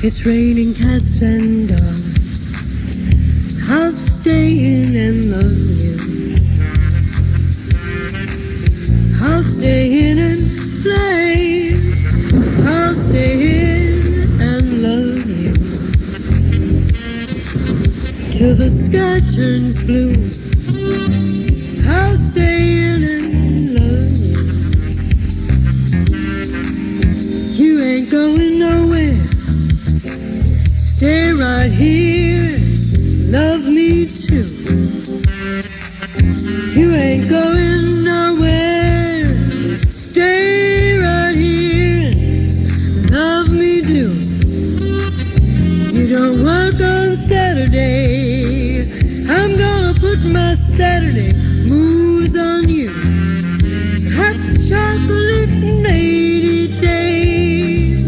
It's raining cats and dogs. I'll stay in and love you. I'll stay in and play. I'll stay in and love you till the sky turns blue. I'll stay in and love you. You ain't going nowhere. Stay right here, love me too. You ain't going nowhere. Stay right here, love me too. You don't work on Saturday. I'm gonna put my Saturday moves on you. Hot chocolate lady days,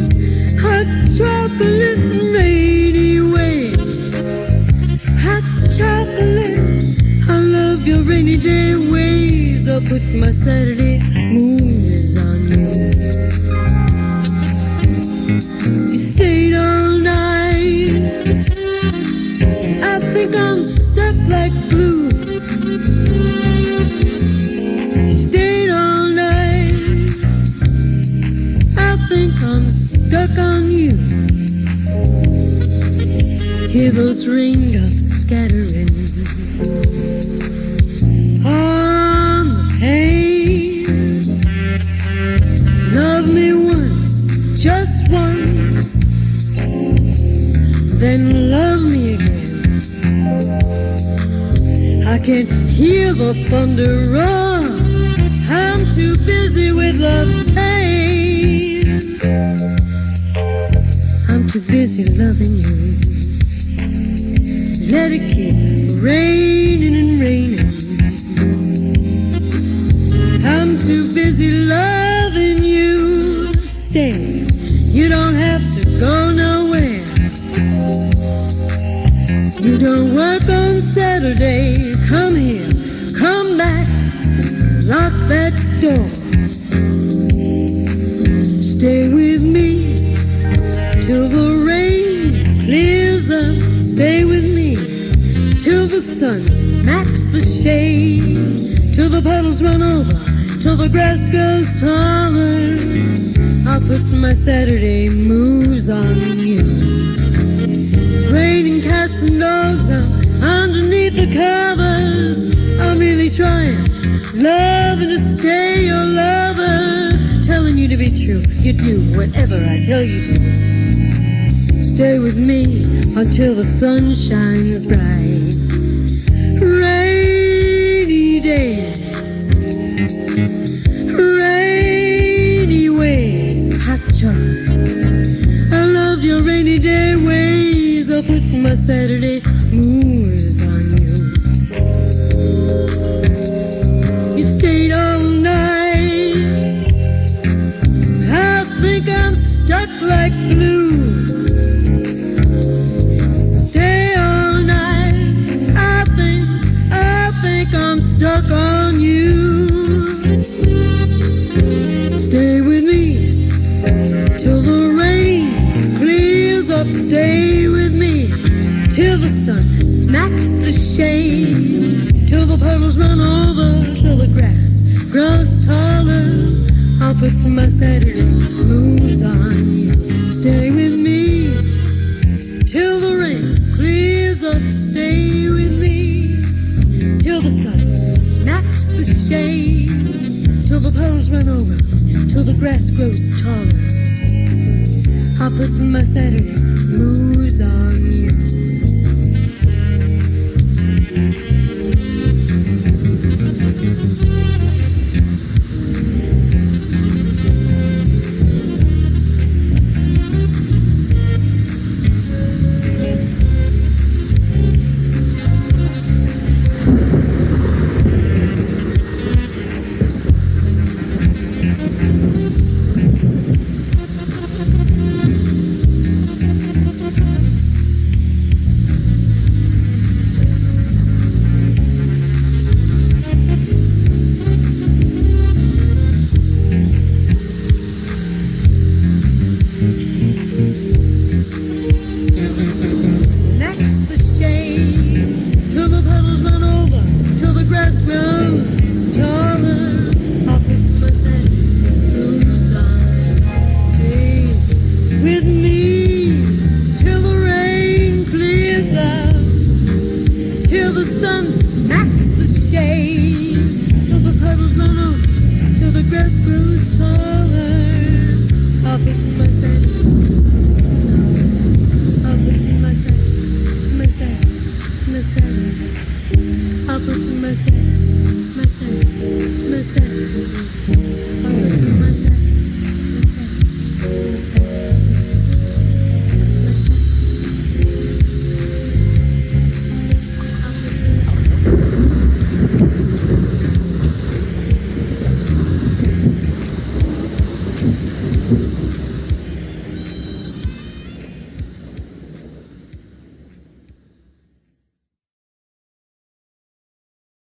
hot chocolate lady ways, hot chocolate. I love your rainy day ways. I'll put my Saturday moves on you. You stayed all night. I think I'm stuck like glue. You stayed all night. I think I'm stuck on you. Hear those raindrops scattering on the pane. Love me once, just once, then love me again. I can't hear the thunder roar. I'm too busy with love's pain. I'm too busy loving you. Let it keep raining and raining. I'm too busy loving you. Stay, you don't have to go nowhere. You don't work on Saturday. Come here, come back, lock that door. Stay with me till the rain clears up. Stay with me till the sun smacks the shade, till the puddles run over, till the grass grows taller. I'll put my Saturday moves on you. It's raining cats and dogs out underneath the covers. I'm really trying, loving to stay your lover, telling you to be true. You do whatever I tell you to. Stay with me until the sun shines bright. Rainy days, rainy ways, hot chocolate. I love your rainy day ways. I'll put my Saturday moves on you. You stayed all night. I think I'm stuck like glue. I'm stuck on you. Stay with me till the rain clears up. Stay with me till the sun smacks the shade, till the puddles run over, till the grass grows taller. I'll put my Saturday moves on you. Stay with me till the rain clears up. Stay with me till the sun smacks the shade, till the puddles run over, till the grass grows taller. I'll put my Saturday moves on you.